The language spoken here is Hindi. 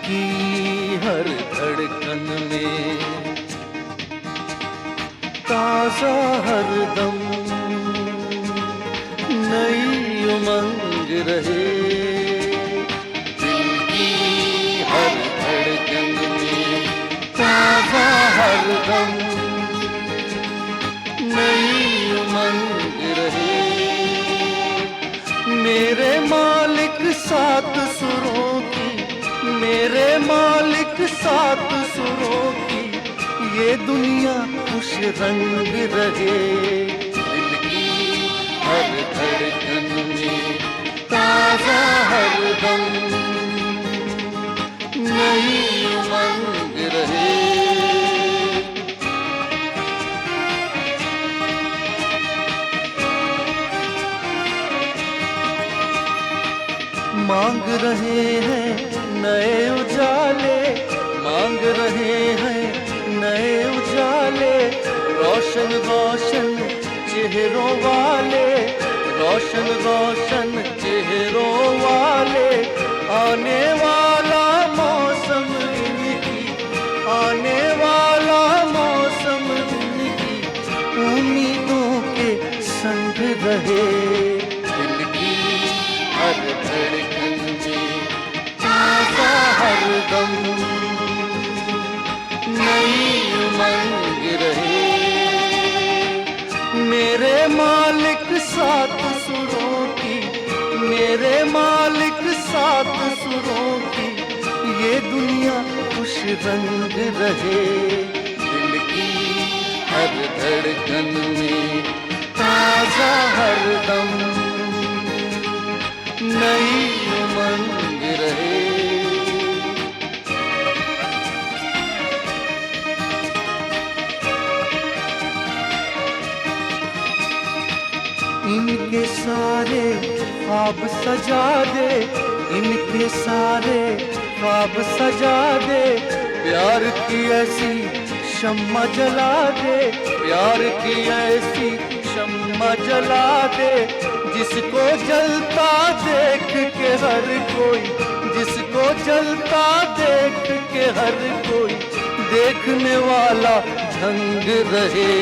की हर धड़कन में ताजा हरदम नई उमंग रहे। दिल की हर धड़कन में ताजा हरदम नई उमंग रहे। मेरे मालिक सात सुरों की, मेरे मालिक सात सुरों की, ये दुनिया खुश रंग रहे। दिल की हर धड़कन में ताजा हरदम नई उमंग रहे। मांग रहे हैं नए उजाले, मांग रहे हैं नए उजाले, रोशन रोशन चेहरों वाले, रोशन रोशन चेहरों वाले। आने वाला मौसम इनकी, आने वाला मौसम इनकी उम्मीदों के संग रहे। दिल की हर धड़कन में ताजा हरदम नई उमंग रहे। मेरे मालिक सात सुरों की, मेरे मालिक सात सुरों की, ये दुनिया खुश रंग रहे। दिल की हर धड़कन में ताजा हरदम नई उमंग रहे। इनके सारे ख्वाब सजा दे, इनके सारे ख्वाब सजा दे, प्यार की ऐसी शम्मा जला दे, प्यार की ऐसी शम्मा जला दे, जिसको जलता देख के हर कोई, जिसको जलता देख के हर कोई देखने वाला दंग रहे।